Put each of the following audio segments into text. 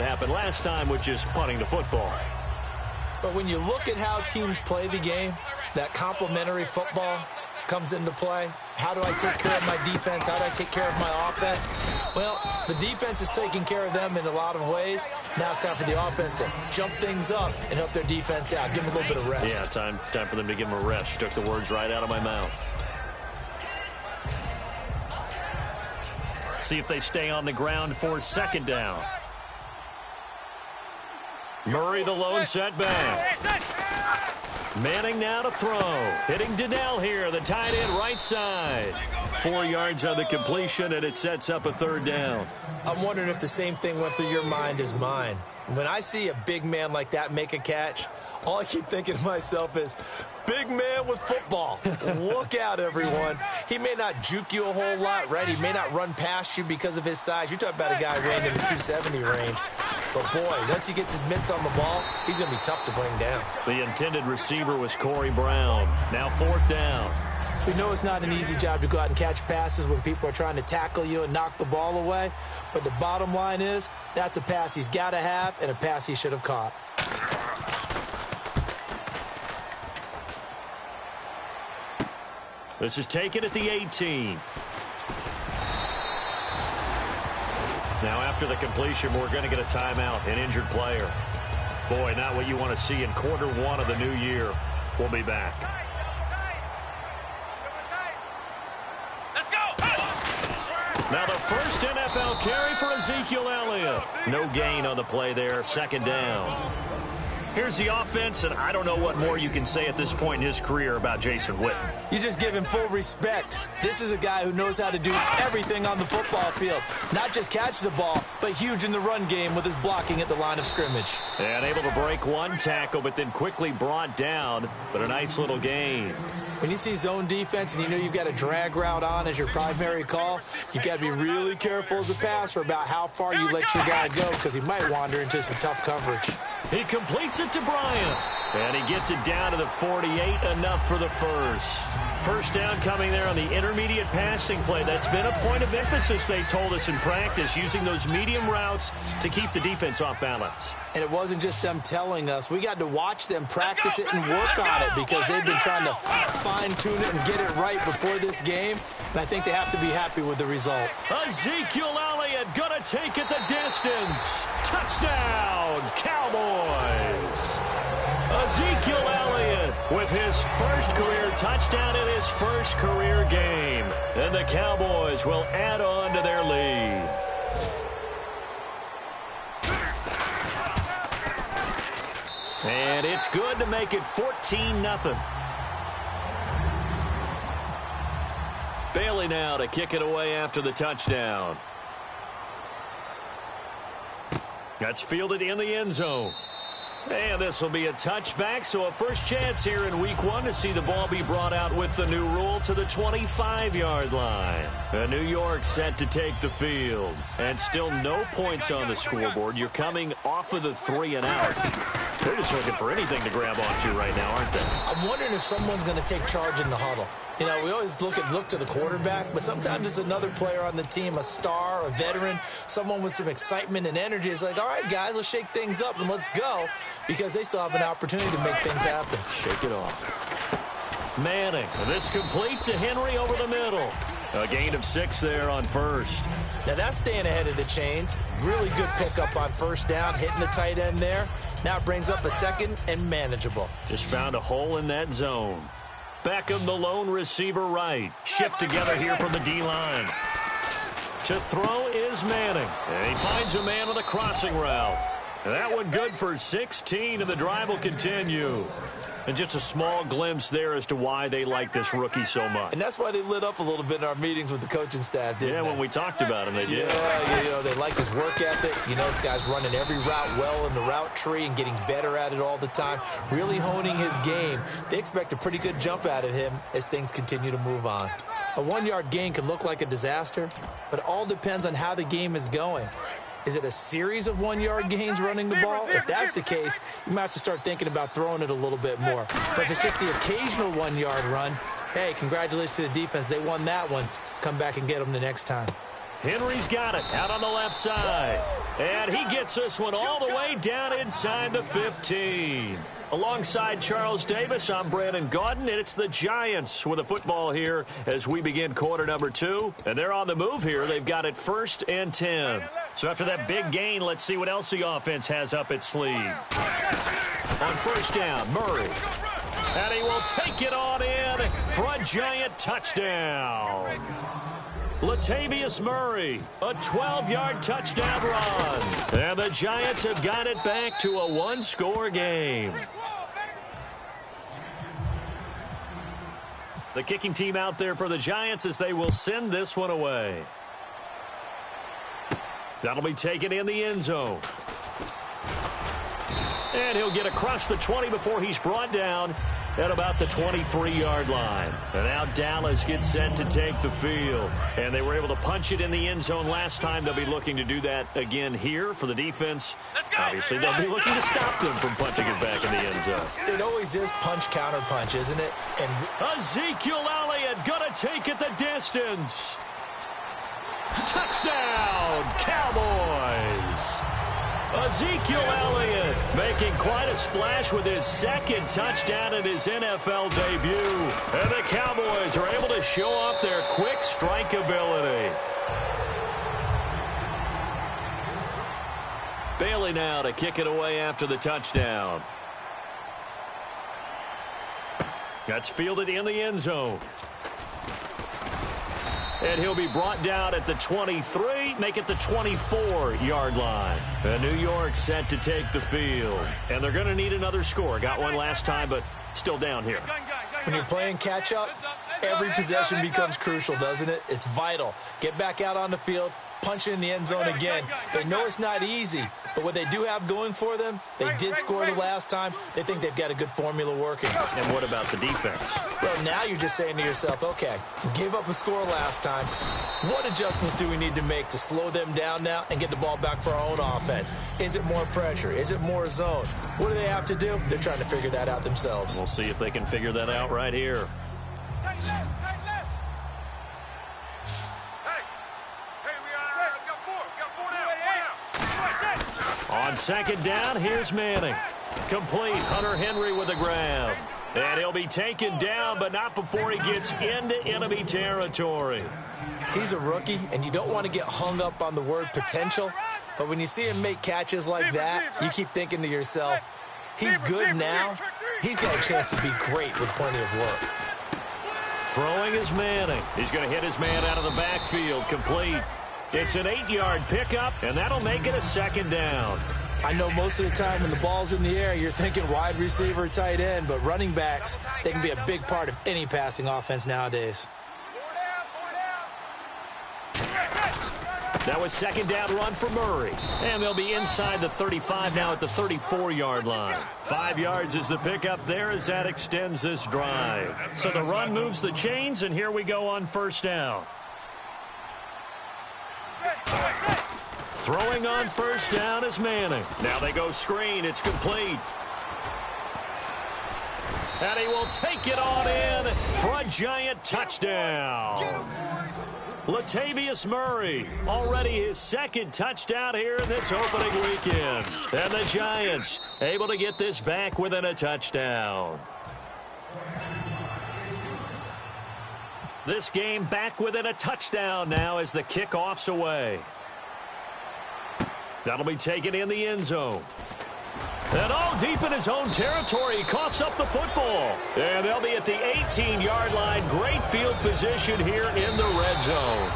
happened last time with just punting the football. But when you look at how teams play the game, that complementary football comes into play. How do I take care of my defense? How do I take care of my offense? Well, the defense is taking care of them in a lot of ways. Now it's time for the offense to jump things up and help their defense out. Give them a little bit of rest. Yeah, time for them to give them a rest. You took the words right out of my mouth. See if they stay on the ground for second down. Murray the lone setback. Manning now to throw. Hitting Donnell here, the tight end right side. 4 yards on the completion, and it sets up a third down. I'm wondering if the same thing went through your mind as mine. When I see a big man like that make a catch, all I keep thinking to myself is, big man with football. Look out, everyone. He may not juke you a whole lot, right? He may not run past you because of his size. You're talking about a guy weighing in the 270 range. But, boy, once he gets his mitts on the ball, he's going to be tough to bring down. The intended receiver was Corey Brown. Now fourth down. We know it's not an easy job to go out and catch passes when people are trying to tackle you and knock the ball away. But the bottom line is, that's a pass he's got to have and a pass he should have caught. This is taken at the 18. Now after the completion, we're going to get a timeout, an injured player. Boy, not what you want to see in quarter one of the new year. We'll be back. Let's go! Now the first NFL carry for Ezekiel Elliott. No gain on the play there, second down. Here's the offense, and I don't know what more you can say at this point in his career about Jason Witten. You just give him full respect. This is a guy who knows how to do everything on the football field. Not just catch the ball, but huge in the run game with his blocking at the line of scrimmage. And able to break one tackle, but then quickly brought down, but a nice little gain. When you see zone defense and you know you've got a drag route on as your primary call, you've got to be really careful as a passer about how far you let your guy go because he might wander into some tough coverage. He completes it to Bryant. And he gets it down to the 48, enough for the first. First down coming there on the intermediate passing play. That's been a point of emphasis, they told us in practice, using those medium routes to keep the defense off balance. And it wasn't just them telling us. We got to watch them practice it and work on it because they've been trying to fine-tune it and get it right before this game. And I think they have to be happy with the result. Ezekiel Elliott gonna take it the distance. Touchdown, Cowboys. Ezekiel Elliott with his first career touchdown in his first career game. And the Cowboys will add on to their lead. And it's good to make it 14-0. Bailey now to kick it away after the touchdown. That's fielded in the end zone. And this will be a touchback, so a first chance here in week one to see the ball be brought out with the new rule to the 25-yard line. New York set to take the field. And still no points on the scoreboard. You're coming off of the 3 and out. They're just looking for anything to grab onto right now, aren't they? I'm wondering if someone's going to take charge in the huddle. You know, we always look to the quarterback, but sometimes it's another player on the team, a star, a veteran, someone with some excitement and energy. It's like, all right, guys, let's shake things up and let's go, because they still have an opportunity to make things happen. Shake it off. Manning, this complete to Henry over the middle. A gain of 6 there on first. Now that's staying ahead of the chains. Really good pickup on first down, hitting the tight end there. Now it brings up a second and manageable. Just found a hole in that zone. Beckham, the lone receiver right. Shift together here from the D-line. To throw is Manning. And he finds a man on the crossing route. That one good for 16, and the drive will continue. And just a small glimpse there as to why they like this rookie so much. And that's why they lit up a little bit in our meetings with the coaching staff, didn't they? Yeah, when we talked about him, they did. Yeah, you know, they like his work ethic. You know, this guy's running every route well in the route tree and getting better at it all the time, really honing his game. They expect a pretty good jump out of him as things continue to move on. A 1-yard gain can look like a disaster, but it all depends on how the game is going. Is it a series of 1-yard gains running the ball? If that's the case, you might have to start thinking about throwing it a little bit more. But if it's just the occasional 1-yard run, hey, congratulations to the defense. They won that one. Come back and get them the next time. Henry's got it out on the left side. And he gets this one all the way down inside the 15. Alongside Charles Davis, I'm Brandon Gaudin, and it's the Giants with the football here as we begin quarter number 2. And they're on the move here. They've got it 1st and 10. So after that big gain, let's see what else the offense has up its sleeve. On 1st down, Murray. And he will take it on in for a Giant touchdown. Latavius Murray, a 12-yard touchdown run. And the Giants have got it back to a one-score game. The kicking team out there for the Giants as they will send this one away. That'll be taken in the end zone. And he'll get across the 20 before he's brought down at about the 23-yard line. And now Dallas gets set to take the field. And they were able to punch it in the end zone last time. They'll be looking to do that again here for the defense. Obviously, they'll be looking to stop them from punching it back in the end zone. It always is punch-counter punch, isn't it? And Ezekiel Elliott gonna take it the distance. Touchdown, Cowboys. Ezekiel Elliott making quite a splash with his 2nd touchdown in his NFL debut. And the Cowboys are able to show off their quick strike ability. Bailey now to kick it away after the touchdown. That's fielded in the end zone. And he'll be brought down at the 23, make it the 24-yard line. And New York set to take the field. And they're going to need another score. Got one last time, but still down here. When you're playing catch-up, every possession becomes crucial, doesn't it? It's vital. Get back out on the field, punch it in the end zone again. They know it's not easy, but what they do have going for them, they did score the last time. They think they've got a good formula working. And what about the defense? Well, now you're just saying to yourself, okay, we gave up a score last time. What adjustments do we need to make to slow them down now and get the ball back for our own offense? Is it more pressure? Is it more zone? What do they have to do? They're trying to figure that out themselves. We'll see if they can figure that out right here. On 2nd down, here's Manning. Complete. Hunter Henry with the grab. And he'll be taken down, but not before he gets into enemy territory. He's a rookie, and you don't want to get hung up on the word potential. But when you see him make catches like that, you keep thinking to yourself, he's good now. He's got a chance to be great with plenty of work. Throwing is Manning. He's going to hit his man out of the backfield. Complete. It's an 8-yard pickup, and that'll make it a 2nd down. I know most of the time when the ball's in the air, you're thinking wide receiver, tight end, but running backs, they can be a big part of any passing offense nowadays. That was 2nd down run for Murray. And they'll be inside the 35 now at the 34-yard line. 5 yards is the pickup there as that extends this drive. So the run moves the chains, and here we go on 1st down. Throwing on 1st down is Manning. Now they go screen. It's complete. And he will take it on in for a Giant touchdown. Latavius Murray, already his 2nd touchdown here in this opening weekend. And the Giants able to get this back within a touchdown. This game back within a touchdown now as the kickoff's away. That'll be taken in the end zone. And all deep in his own territory, he coughs up the football. And they'll be at the 18-yard line. Great field position here in the red zone.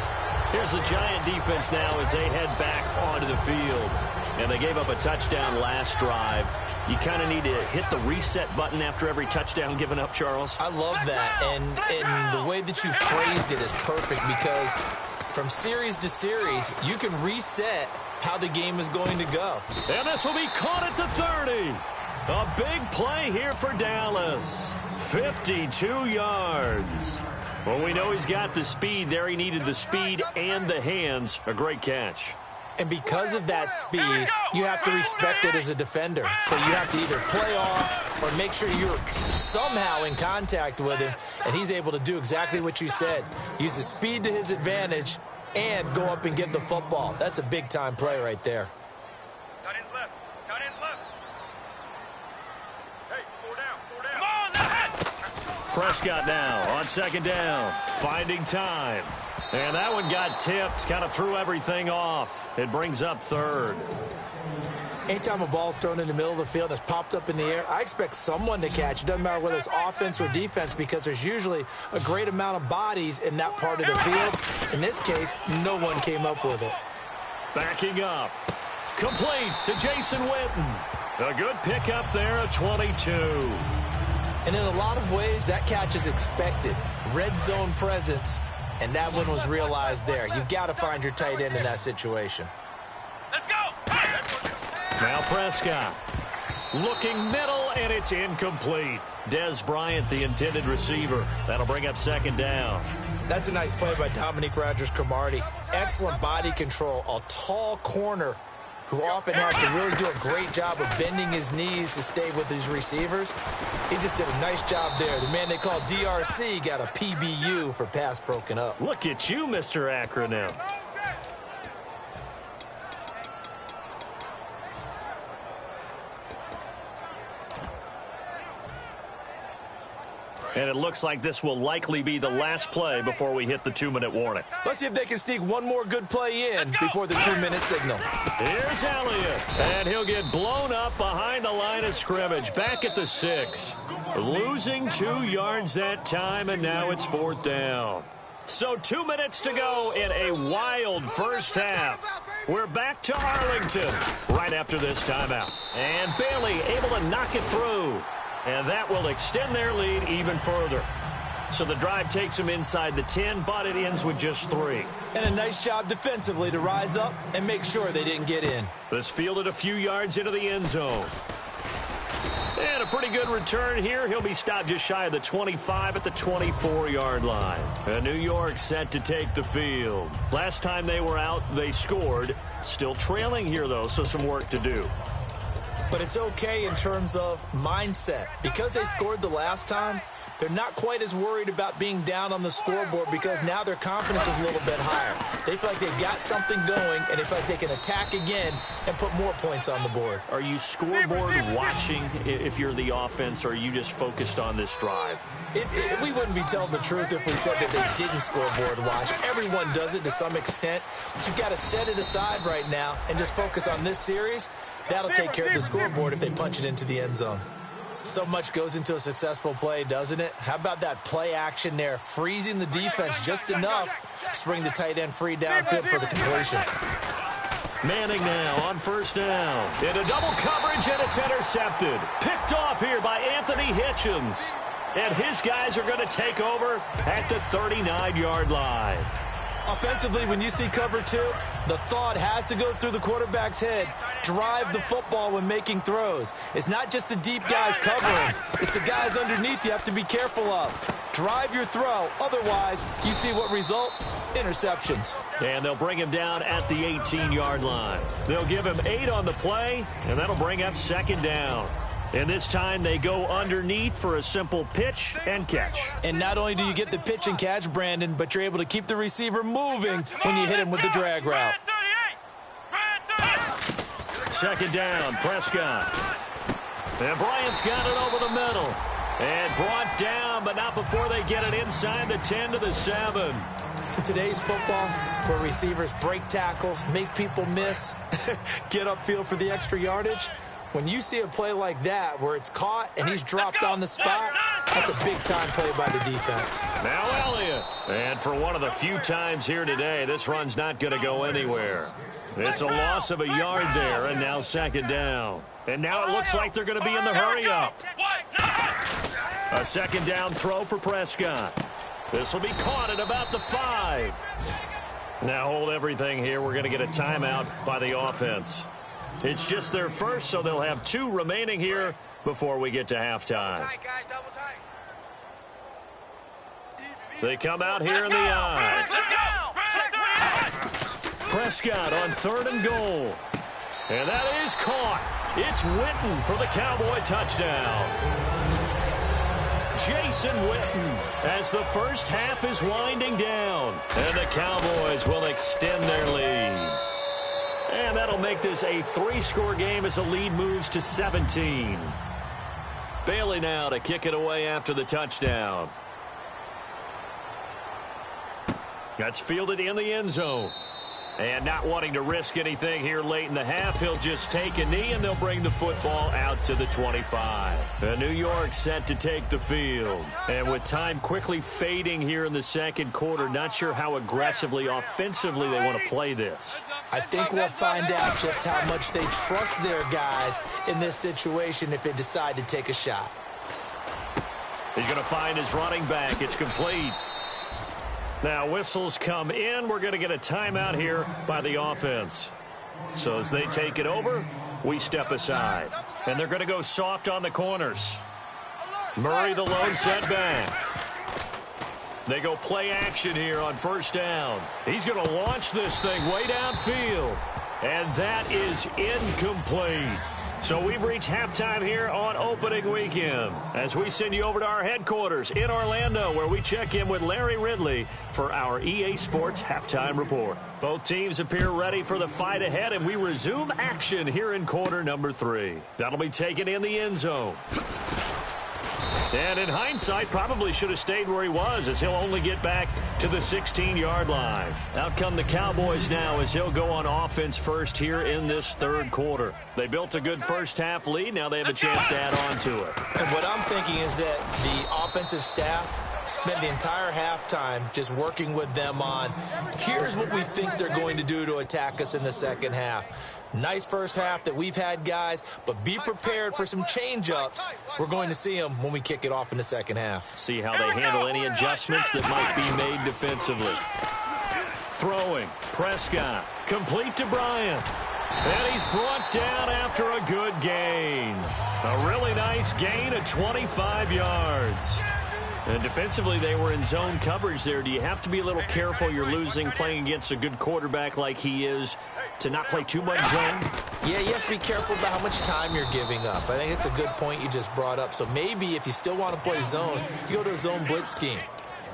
Here's the Giant defense now as they head back onto the field. And they gave up a touchdown last drive. You kind of need to hit the reset button after every touchdown given up, Charles. I love that. And the way that you phrased it is perfect because from series to series, you can reset how the game is going to go. And this will be caught at the 30. A big play here for Dallas. 52 yards. Well, we know he's got the speed there. He needed the speed and the hands. A great catch. And because of that speed, you have to respect it as a defender. So you have to either play off or make sure you're somehow in contact with him. And he's able to do exactly what you said. Use the speed to his advantage and go up and get the football. That's a big-time play right there. Tight end's left. Tight end's left. Hey, four down. Come on, now. Prescott now on second down, finding time. And that one got tipped, kind of threw everything off. It brings up third. Anytime a ball's thrown in the middle of the field that's popped up in the air, I expect someone to catch. It doesn't matter whether it's offense or defense, because there's usually a great amount of bodies in that part of the field. In this case, no one came up with it. Backing up. Complete to Jason Witten. A good pickup there at 22. And in a lot of ways, that catch is expected. Red zone presence, and that one was realized there. You've got to find your tight end in that situation. Let's go. Now Prescott looking middle, and it's incomplete. Des Bryant, the intended receiver. That'll bring up second down. That's a nice play by Dominique Rodgers-Cromartie. Excellent body control. A tall corner who often has to really do a great job of bending his knees to stay with his receivers. He just did a nice job there. The man they call DRC got a PBU for pass broken up. Look at you, Mr. Acronym. And it looks like this will likely be the last play before we hit the 2-minute warning. Let's see if they can sneak one more good play in before the 2-minute signal. Here's Elliott, and he'll get blown up behind the line of scrimmage, back at the 6. Losing 2 yards that time, and now it's 4th down. So 2 minutes to go in a wild first half. We're back to Arlington right after this timeout. And Bailey able to knock it through. And that will extend their lead even further. So the drive takes them inside the 10, but it ends with just 3. And a nice job defensively to rise up and make sure they didn't get in. This fielded a few yards into the end zone. And a pretty good return here. He'll be stopped just shy of the 25 at the 24-yard line. And New York set to take the field. Last time they were out, they scored. Still trailing here, though, so some work to do. But it's okay in terms of mindset. Because they scored the last time, they're not quite as worried about being down on the scoreboard because now their confidence is a little bit higher. They feel like they've got something going, and they feel like they can attack again and put more points on the board. Are you scoreboard watching if you're the offense, or are you just focused on this drive? We wouldn't be telling the truth if we said that they didn't scoreboard watch. Everyone does it to some extent, but you've got to set it aside right now and just focus on this series. That'll take care of the scoreboard if they punch it into the end zone. So much goes into a successful play, doesn't it? How about that play action there, freezing the defense just enough to bring the tight end free downfield for the completion. Manning now on first down. Into double coverage, and it's intercepted. Picked off here by Anthony Hitchens. And his guys are going to take over at the 39-yard line. Offensively, when you see cover 2, the thought has to go through the quarterback's head. Drive the football when making throws. It's not just the deep guys covering. It's the guys underneath you have to be careful of. Drive your throw. Otherwise, you see what results? Interceptions. And they'll bring him down at the 18-yard line. They'll give him 8 on the play, and that'll bring up second down. And this time they go underneath for a simple pitch and catch. And not only do you get the pitch and catch, Brandon, but you're able to keep the receiver moving when you hit him with the drag route. Second down, Prescott. And Bryant's got it over the middle. And brought down, but not before they get it inside the 10 to the 7. In today's football, where receivers break tackles, make people miss, get upfield for the extra yardage, when you see a play like that where it's caught and he's dropped on the spot, that's a big-time play by the defense. Now Elliott. And for one of the few times here today, this run's not going to go anywhere. It's a loss of a yard there, and now second down. And now it looks like they're going to be in the hurry-up. A second down throw for Prescott. This will be caught at about the 5. Now hold everything here. We're going to get a timeout by the offense. It's just their first, so they'll have 2 remaining here before we get to halftime. They come out here in the eye. Prescott on 3rd and goal. And that is caught. It's Witten for the Cowboy touchdown. Jason Witten, as the first half is winding down. And the Cowboys will extend their lead. And that'll make this a 3-score game as the lead moves to 17. Bailey now to kick it away after the touchdown. That's fielded in the end zone. And not wanting to risk anything here late in the half, he'll just take a knee, and they'll bring the football out to the 25. New York set to take the field. And with time quickly fading here in the second quarter, not sure how aggressively, offensively they want to play this. I think we'll find out just how much they trust their guys in this situation if they decide to take a shot. He's going to find his running back. It's complete. Now whistles come in. We're going to get a timeout here by the offense. So as they take it over, we step aside. And they're going to go soft on the corners. Murray the lone setback. They go play action here on first down. He's going to launch this thing way downfield. And that is incomplete. So we've reached halftime here on opening weekend as we send you over to our headquarters in Orlando, where we check in with Larry Ridley for our EA Sports Halftime Report. Both teams appear ready for the fight ahead, and we resume action here in quarter number 3. That'll be taken in the end zone. And in hindsight, probably should have stayed where he was, as he'll only get back to the 16-yard line. Out come the Cowboys now as he'll go on offense first here in this third quarter. They built a good first-half lead. Now they have a chance to add on to it. And what I'm thinking is that the offensive staff spent the entire halftime just working with them on, here's what we think they're going to do to attack us in the second half. Nice first half that we've had, guys, but be prepared for some change-ups. We're going to see them when we kick it off in the second half. See how they handle any adjustments that might be made defensively. Throwing, Prescott, complete to Bryant. And he's brought down after a good gain. A really nice gain of 25 yards. And defensively, they were in zone coverage there. Do you have to be a little careful? You're losing playing against a good quarterback like he is to not play too much zone? Yeah, you have to be careful about how much time you're giving up. I think it's a good point you just brought up. So maybe if you still want to play zone, you go to a zone blitz scheme.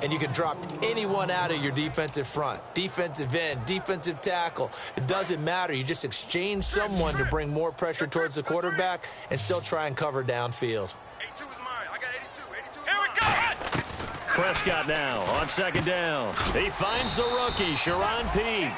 And you can drop anyone out of your defensive front, defensive end, defensive tackle. It doesn't matter. You just exchange someone to bring more pressure towards the quarterback and still try and cover downfield. 82 is mine. I got 82. 82 is mine. Prescott now on second down. He finds the rookie, Sharon Peak.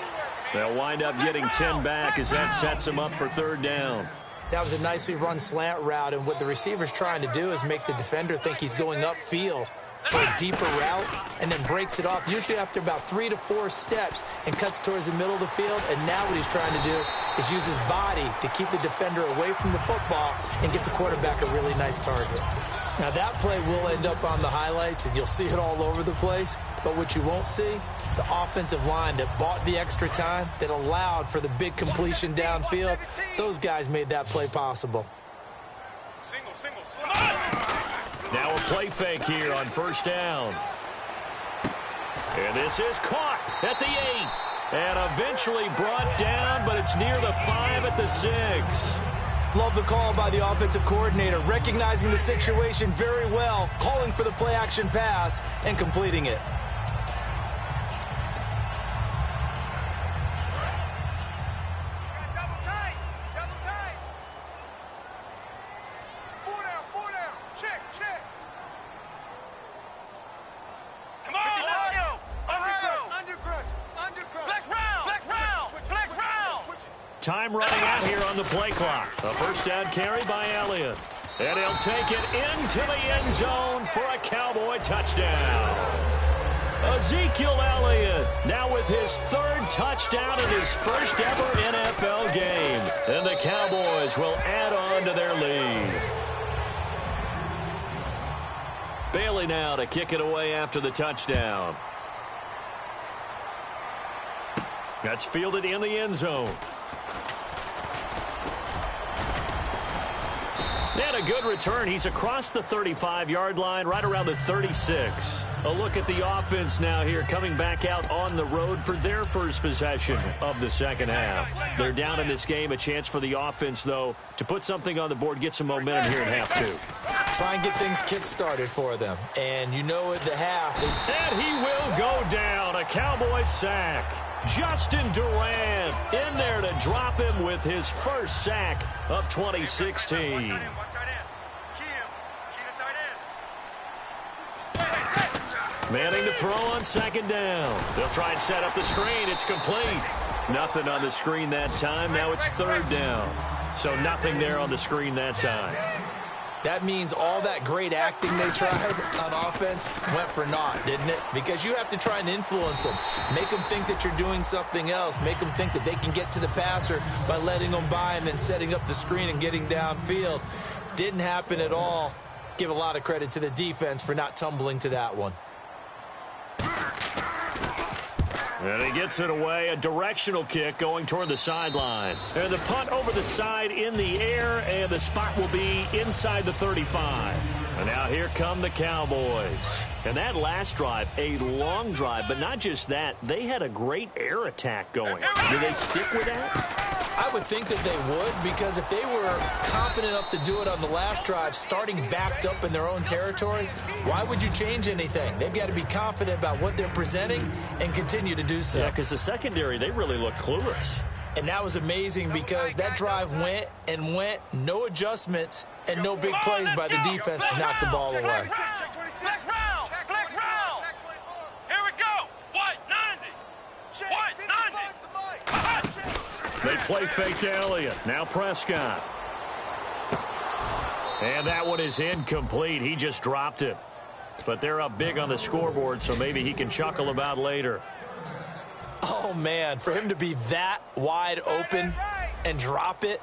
They'll wind up getting 10 back as that sets him up for third down. That was a nicely run slant route, and what the receiver's trying to do is make the defender think he's going upfield for a deeper route, and then breaks it off, usually after about 3 to 4 steps, and cuts towards the middle of the field. And now what he's trying to do is use his body to keep the defender away from the football and get the quarterback a really nice target. Now that play will end up on the highlights, and you'll see it all over the place. But what you won't see, the offensive line that bought the extra time, that allowed for the big completion downfield, those guys made that play possible. Single, slide. Now a play fake here on first down. And this is caught at the 8. And eventually brought down, but it's near the 5 at the 6. Love the call by the offensive coordinator, recognizing the situation very well, calling for the play-action pass, and completing it. Double tight. 4 down. Check. Come on, Ohio. Undercrush. Flex round. Time running out here on the play clock. A first down carry by Elliott. And he'll take it into the end zone for a Cowboy touchdown. Ezekiel Elliott now with his 3rd touchdown in his first ever NFL game. And the Cowboys will add on to their lead. Bailey now to kick it away after the touchdown. That's fielded in the end zone. And a good return. He's across the 35-yard line, right around the 36. A look at the offense now here, coming back out on the road for their first possession of the second half. They're down in this game. A chance for the offense, though, to put something on the board, get some momentum here in half 2. try and get things kick-started for them. And you know at the half. And he will go down. A Cowboys sack. Justin Durant in there to drop him with his first sack of 2016. Manning to throw on second down. They'll try and set up the screen. It's complete. Nothing on the screen that time. Now it's third down. So nothing there on the screen that time. That means all that great acting they tried on offense went for naught, didn't it? Because you have to try and influence them. Make them think that you're doing something else. Make them think that they can get to the passer by letting them by and then setting up the screen and getting downfield. Didn't happen at all. Give a lot of credit to the defense for not tumbling to that one. And he gets it away, a directional kick going toward the sideline. And the punt over the side in the air, and the spot will be inside the 35. And now here come the Cowboys. And that last drive, a long drive, but not just that. They had a great air attack going. Do they stick with that? I would think that they would, because if they were confident enough to do it on the last drive, starting backed up in their own territory, why would you change anything? They've got to be confident about what they're presenting and continue to do so. Yeah, because the secondary, they really look clueless. And that was amazing because that drive went and went, no adjustments, and no big plays by the defense to knock the ball away. Flex round! Flex round! Here we go! White 90! White 90! They play fake to Elliott. Now Prescott. And that one is incomplete. He just dropped it. But they're up big on the scoreboard, so maybe he can chuckle about later. Oh, man, for him to be that wide open and drop it.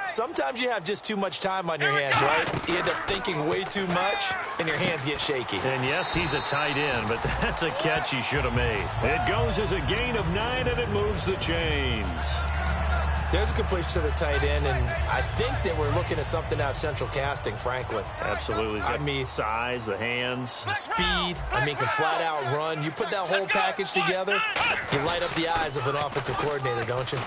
Sometimes you have just too much time on your hands, right? You end up thinking way too much, and your hands get shaky. And, yes, he's a tight end, but that's a catch he should have made. It goes as a gain of 9, and it moves the chains. There's a completion to the tight end, and I think that we're looking at something out of central casting, frankly. Absolutely. I mean, size, the hands. Speed. I mean, can flat out run. You put that whole package together, you light up the eyes of an offensive coordinator, don't you?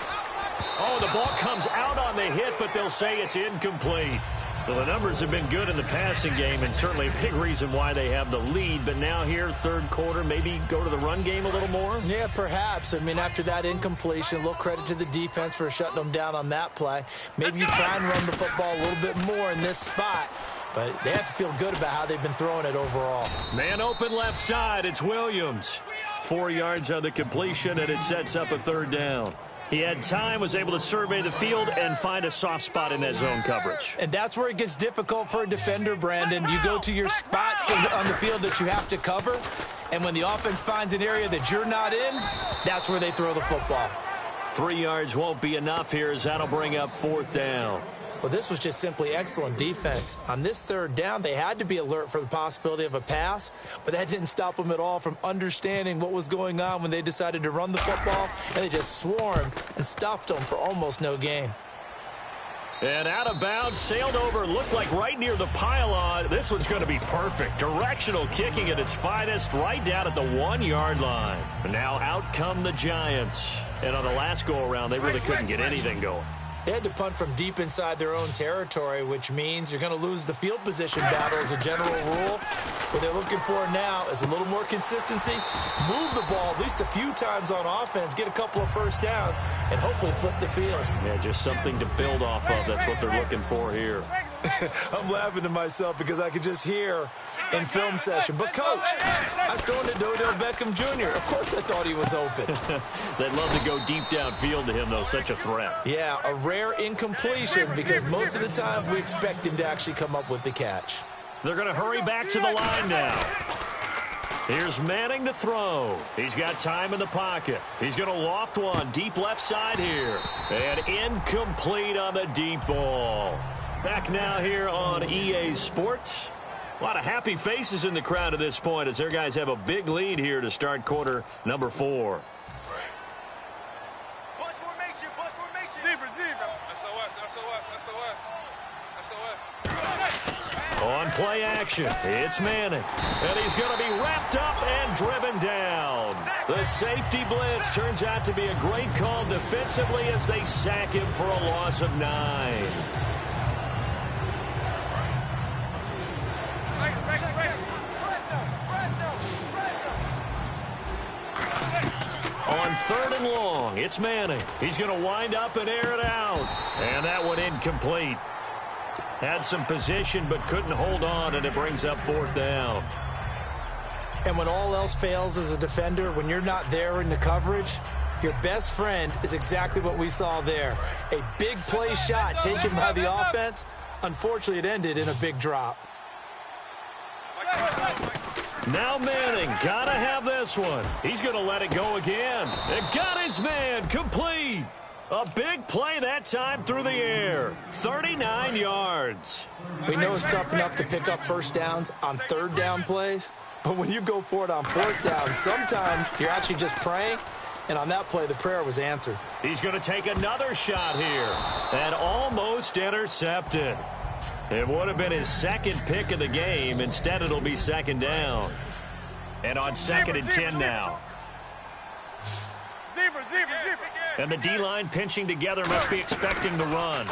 Oh, the ball comes out on the hit, but they'll say it's incomplete. Well, the numbers have been good in the passing game, and certainly a big reason why they have the lead. But now here, third quarter, maybe go to the run game a little more? Yeah, perhaps. I mean, after that incompletion, a little credit to the defense for shutting them down on that play. Maybe you try and run the football a little bit more in this spot. But they have to feel good about how they've been throwing it overall. Man open left side, it's Williams. 4 yards on the completion, and it sets up a third down. He had time, was able to survey the field and find a soft spot in that zone coverage. And that's where it gets difficult for a defender, Brandon. You go to your spots on the field that you have to cover, and when the offense finds an area that you're not in, that's where they throw the football. 3 yards won't be enough here as that'll bring up fourth down. Well, this was just simply excellent defense. On this third down, they had to be alert for the possibility of a pass, but that didn't stop them at all from understanding what was going on when they decided to run the football, and they just swarmed and stuffed them for almost no gain. And out of bounds, sailed over, looked like right near the pylon. This one's going to be perfect. Directional kicking at its finest, right down at the 1 yard line. And now out come the Giants. And on the last go-around, they really couldn't get anything going. They had to punt from deep inside their own territory, which means you're going to lose the field position battle as a general rule. What they're looking for now is a little more consistency, move the ball at least a few times on offense, get a couple of first downs, and hopefully flip the field. Yeah, just something to build off of. That's what they're looking for here. I'm laughing to myself because I could just hear in film session. But, Coach, I was throwing to Odell Beckham Jr. Of course I thought he was open. They'd love to go deep downfield to him, though. Such a threat. Yeah, a rare incompletion because most of the time we expect him to actually come up with the catch. They're going to hurry back to the line now. Here's Manning to throw. He's got time in the pocket. He's going to loft one deep left side here. And incomplete on the deep ball. Back now here on EA Sports. A lot of happy faces in the crowd at this point as their guys have a big lead here to start quarter number 4. Bus formation, bus formation. Zebra, zebra. SOS. On play action, it's Manning. And he's going to be wrapped up and driven down. The safety blitz turns out to be a great call defensively as they sack him for a loss of 9. On 3rd and long, it's Manning. He's going to wind up and air it out. And that one incomplete. Had some position but couldn't hold on, and it brings up 4th down. And when all else fails as a defender, when you're not there in the coverage, your best friend is exactly what we saw there. A big play shot taken by the offense. Unfortunately, it ended in a big drop. Now Manning, gotta have this one. He's gonna let it go again. It got his man, complete. A big play that time through the air. 39 yards. We know it's tough enough to pick up first downs on 3rd down plays, but when you go for it on 4th down, sometimes you're actually just praying, and on that play, the prayer was answered. He's gonna take another shot here, and almost intercepted. It would have been his 2nd pick of the game. Instead, it'll be 2nd down. And on 2nd and 10 now. And the D-line pinching together must be expecting the run.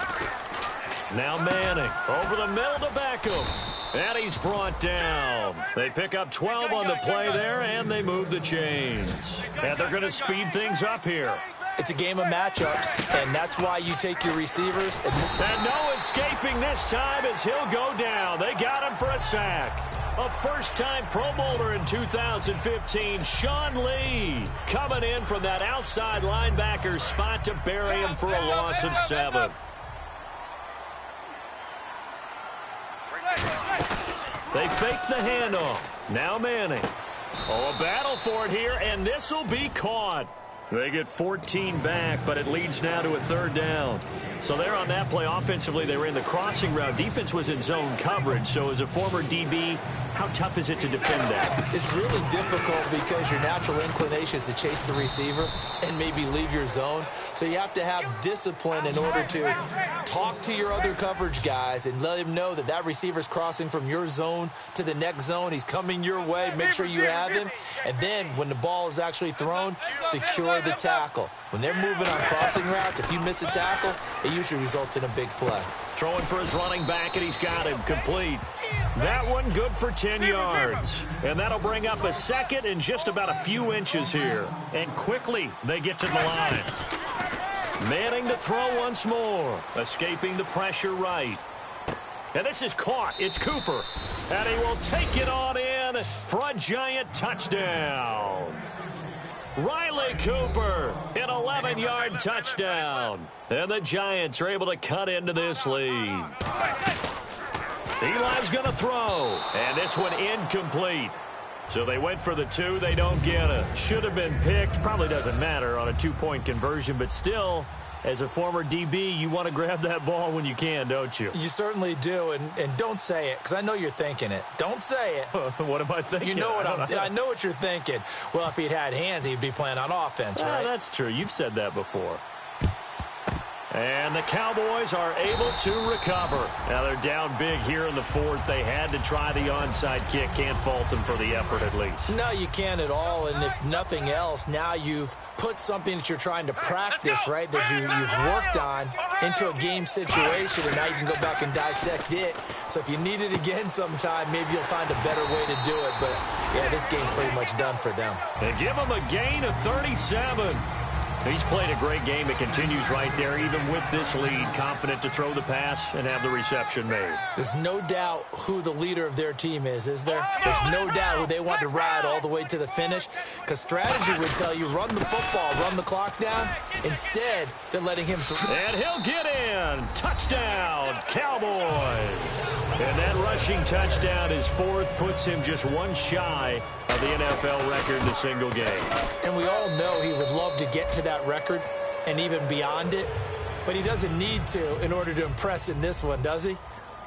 Now Manning over the middle to Beckham. And he's brought down. They pick up 12 on the play there, and they move the chains. And they're going to speed things up here. It's a game of matchups, and that's why you take your receivers. And no escaping this time as he'll go down. They got him for a sack. A first-time Pro Bowler in 2015, Sean Lee, coming in from that outside linebacker spot to bury him for a loss of 7. They fake the handoff. Now Manning. Oh, a battle for it here, and this will be caught. They get 14 back, but it leads now to a 3rd down. So there on that play, offensively, they ran the crossing route. Defense was in zone coverage. So as a former DB, how tough is it to defend that? It's really difficult because your natural inclination is to chase the receiver and maybe leave your zone. So you have to have discipline in order to talk to your other coverage guys and let him know that that receiver's crossing from your zone to the next zone. He's coming your way. Make sure you have him. And then when the ball is actually thrown, secure the tackle. When they're moving on crossing routes, if you miss a tackle, it usually results in a big play. Throwing for his running back, and he's got him complete. That one good for 10 yards. And that'll bring up a 2nd and just about a few inches here. And quickly, they get to the line. Manning to throw once more. Escaping the pressure right. And this is caught. It's Cooper. And he will take it on in for a giant touchdown. Riley Cooper, an 11-yard touchdown. And the Giants are able to cut into this lead. Eli's going to throw. And this one incomplete. So they went for the 2. They don't get it. Should have been picked. Probably doesn't matter on a 2-point conversion. But still, as a former DB, you want to grab that ball when you can, don't you? You certainly do. And don't say it, because I know you're thinking it. Don't say it. What am I thinking? You know what I know what you're thinking. Well, if he'd had hands, he'd be playing on offense, right? That's true. You've said that before. And the Cowboys are able to recover. Now they're down big here in the 4th. They had to try the onside kick. Can't fault them for the effort at least. No, you can't at all. And if nothing else, now you've put something that you're trying to practice, right, that you've worked on into a game situation, and now you can go back and dissect it. So if you need it again sometime, maybe you'll find a better way to do it. But, yeah, this game's pretty much done for them. They give them a gain of 37. He's played a great game. It continues right there, even with this lead, confident to throw the pass and have the reception made. There's no doubt who the leader of their team is there? There's no doubt who they want to ride all the way to the finish, because strategy would tell you run the football, run the clock down. Instead, they're letting him through. And he'll get in. Touchdown, Cowboys. And that rushing touchdown, his 4th, puts him just one shy of the NFL record in a single game. And we all know he would love to get to that record and even beyond it, but he doesn't need to in order to impress in this one, does he?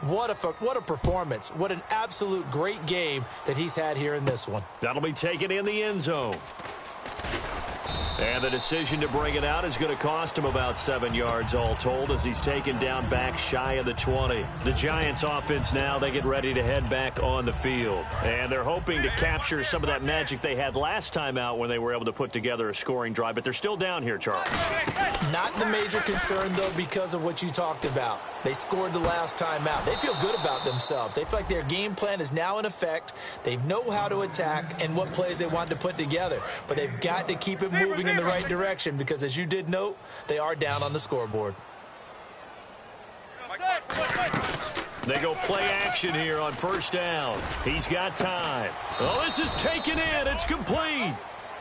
What a performance. What an absolute great game that he's had here in this one. That'll be taken in the end zone. And the decision to bring it out is going to cost him about 7 yards all told as he's taken down back shy of the 20. The Giants offense now, they get ready to head back on the field. And they're hoping to capture some of that magic they had last time out when they were able to put together a scoring drive. But they're still down here, Charles. Not the major concern, though, because of what you talked about. They scored the last time out. They feel good about themselves. They feel like their game plan is now in effect. They know how to attack and what plays they want to put together. But they've got to keep it moving in the right direction because, as you did note, they are down on the scoreboard. They go play action here on first down. He's got time. Oh, this is taken in. It's complete.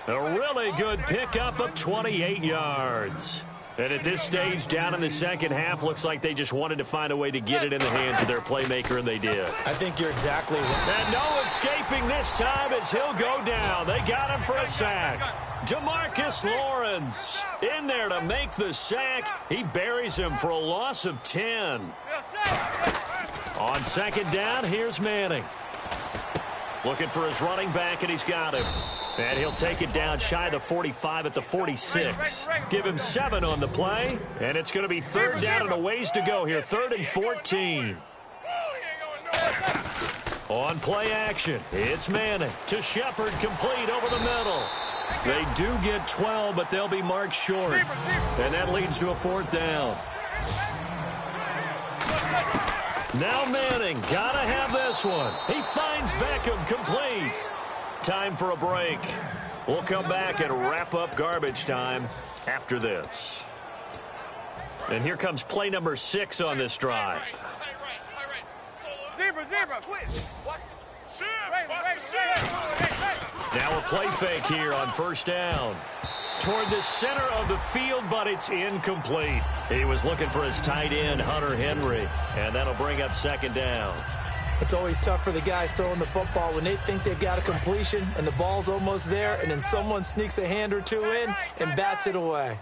A really good pickup of 28 yards. And at this stage, down in the second half, looks like they just wanted to find a way to get it in the hands of their playmaker, and they did. I think you're exactly right. And no escaping this time as he'll go down. They got him for a sack. DeMarcus Lawrence in there to make the sack. He buries him for a loss of 10. On second down, here's Manning. Looking for his running back, and he's got him. And he'll take it down shy of the 45 at the 46. Give him 7 on the play, and it's going to be third down and a ways to go here. 3rd and 14. On play action, it's Manning to Shepard, complete over the middle. They do get 12, but they'll be marked short. And that leads to a 4th down. Now Manning, gotta have this one. He finds Beckham, complete. Time for a break. We'll come back and wrap up garbage time after this. And here comes play number 6 on this drive. Zebra. Now a play fake here on first down. Toward the center of the field, but it's incomplete. He was looking for his tight end, Hunter Henry, and that'll bring up second down. It's always tough for the guys throwing the football when they think they've got a completion and the ball's almost there, and then someone sneaks a hand or two in and bats it away.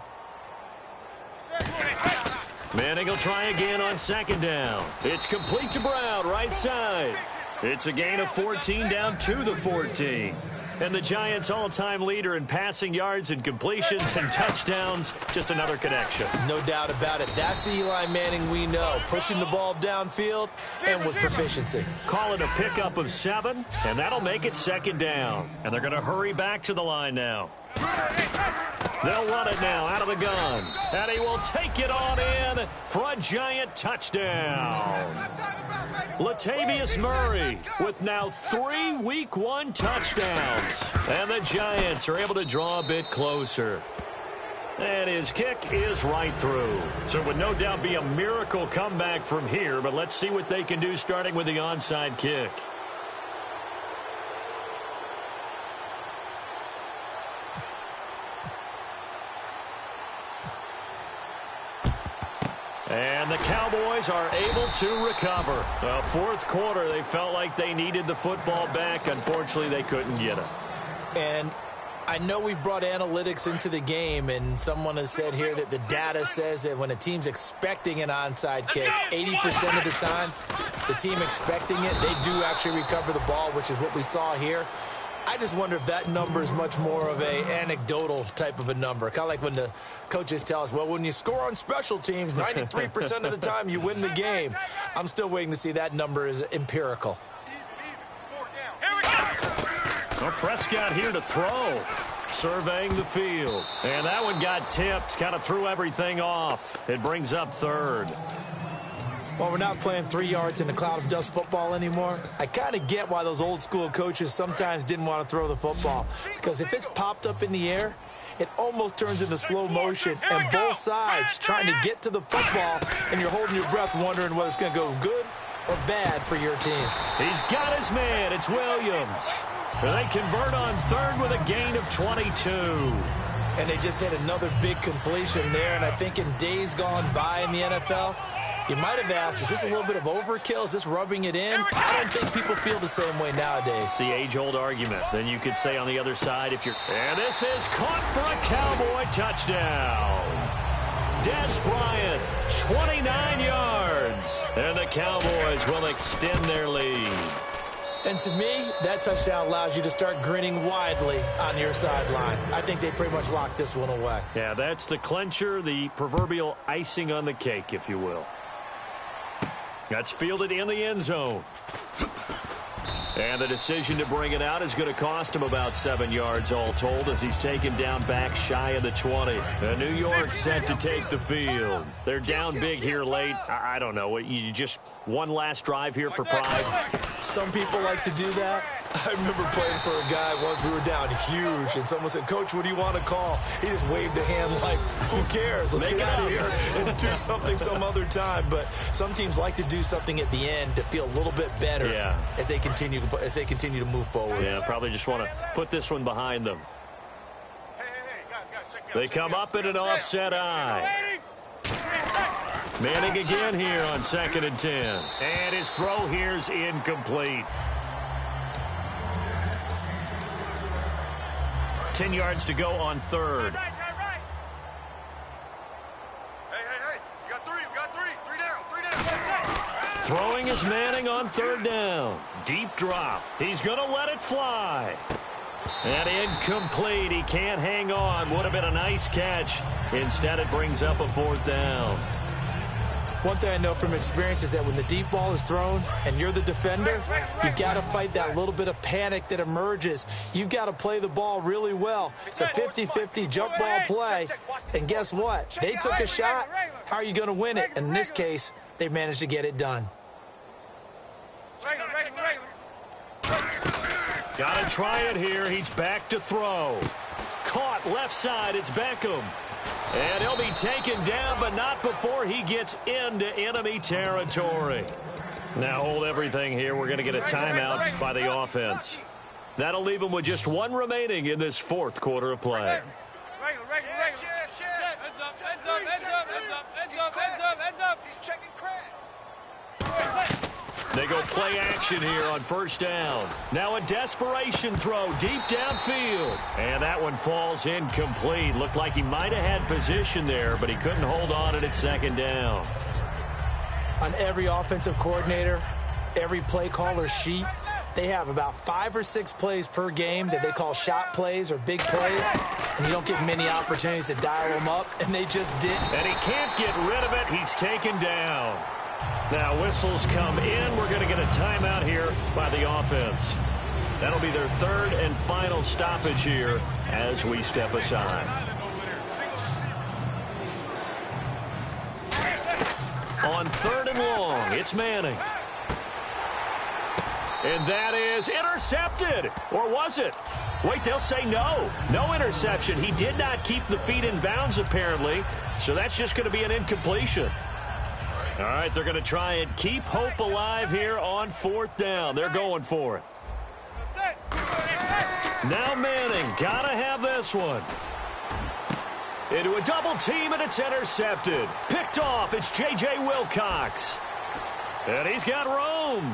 Manning will try again on second down. It's complete to Brown, right side. It's a gain of 14 down to the 14. And the Giants' all-time leader in passing yards and completions and touchdowns, just another connection. No doubt about it. That's the Eli Manning we know, pushing the ball downfield and with proficiency. Call it a pickup of 7, and that'll make it second down. And they're going to hurry back to the line now. They'll run it now out of the gun. And he will take it on in for a Giant touchdown. Latavius Murray with now 3 Week 1 touchdowns. And the Giants are able to draw a bit closer. And his kick is right through. So it would no doubt be a miracle comeback from here, but let's see what they can do starting with the onside kick. And the Cowboys are able to recover. The fourth quarter, they felt like they needed the football back. Unfortunately, they couldn't get it. And I know we brought analytics into the game, and someone has said here that the data says that when a team's expecting an onside kick, 80% of the time, the team expecting it, they do actually recover the ball, which is what we saw here. I just wonder if that number is much more of a anecdotal type of a number. Kind of like when the coaches tell us, well, when you score on special teams, 93% of the time you win the game. I'm still waiting to see that number is empirical. Well, Prescott here to throw. Surveying the field. And that one got tipped. Kind of threw everything off. It brings up third. Well, we're not playing 3 yards in a cloud of dust football anymore. I kind of get why those old school coaches sometimes didn't want to throw the football. Because if it's popped up in the air, it almost turns into slow motion. And both sides trying to get to the football, and you're holding your breath wondering whether it's going to go good or bad for your team. He's got his man. It's Williams. They convert on third with a gain of 22. And they just had another big completion there. And I think in days gone by in the NFL, you might have asked, is this a little bit of overkill? Is this rubbing it in? I don't think people feel the same way nowadays. It's the age-old argument. Then you could say on the other side, if you're... And this is caught for a Cowboy touchdown. Des Bryant, 29 yards. And the Cowboys will extend their lead. And to me, that touchdown allows you to start grinning widely on your sideline. I think they pretty much locked this one away. Yeah, that's the clincher, the proverbial icing on the cake, if you will. That's fielded in the end zone. And the decision to bring it out is going to cost him about 7 yards all told as he's taken down back shy of the 20. And New York set to take the field. They're down big here late. I don't know. You just one last drive here for pride. Some people like to do that. I remember playing for a guy once. We were down huge, and someone said, "Coach, what do you want to call?" He just waved a hand like, who cares? Let's get out of here and do something some other time. But some teams like to do something at the end to feel a little bit better as they continue to move forward. Yeah, probably just want to put this one behind them. They come up in an offset eye. Manning again here on 2nd and 10. And his throw here's incomplete. 10 yards to go on 3rd. Hey, we got three down. Throwing is Manning on 3rd down. Deep drop. He's going to let it fly. And incomplete. He can't hang on. Would have been a nice catch. Instead, it brings up a 4th down. One thing I know from experience is that when the deep ball is thrown and you're the defender, you've got to fight that little bit of panic that emerges. You've got to play the ball really well. It's a 50-50 jump ball play. And guess what? They took a shot. How are you going to win it? And in this case, they managed to get it done. Got to try it here. He's back to throw. Caught left side. It's Beckham. And he'll be taken down, but not before he gets into enemy territory. Now hold everything here. We're going to get a timeout by the offense. That'll leave him with just one remaining in this 4th quarter of play. He's checking crack. They go play action here on 1st down. Now a desperation throw deep downfield. And that one falls incomplete. Looked like he might have had position there, but he couldn't hold on it at 2nd down. On every offensive coordinator, every play caller sheet, they have about 5 or 6 plays per game that they call shot plays or big plays. And you don't get many opportunities to dial them up, and they just didn't. And he can't get rid of it. He's taken down. Now whistles come in. We're going to get a timeout here by the offense. That'll be their 3rd and final stoppage here as we step aside. On 3rd and long, it's Manning. And that is intercepted. Or was it? Wait, they'll say no. No interception. He did not keep the feet in bounds, apparently. So that's just going to be an incompletion. All right, they're going to try and keep hope alive here on 4th down. They're going for it. Now Manning, got to have this one. Into a double team, and it's intercepted. Picked off, it's J.J. Wilcox. And he's got room.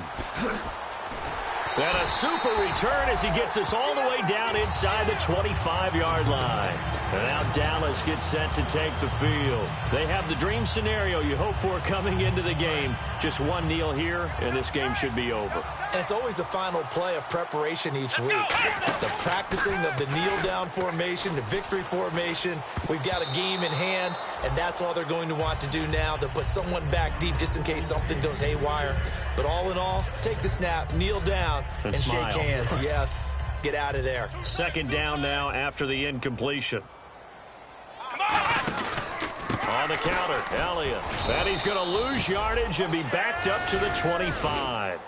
And a super return as he gets us all the way down inside the 25-yard line. And now Dallas gets set to take the field. They have the dream scenario you hope for coming into the game. Just one kneel here, and this game should be over. And it's always the final play of preparation each week. The practicing of the kneel-down formation, the victory formation. We've got a game in hand, and that's all they're going to want to do now, to put someone back deep just in case something goes haywire. But all in all, take the snap, kneel down, and shake hands. Yes, get out of there. 2nd down now after the incompletion. On the counter, Elliott. And he's going to lose yardage and be backed up to the 25.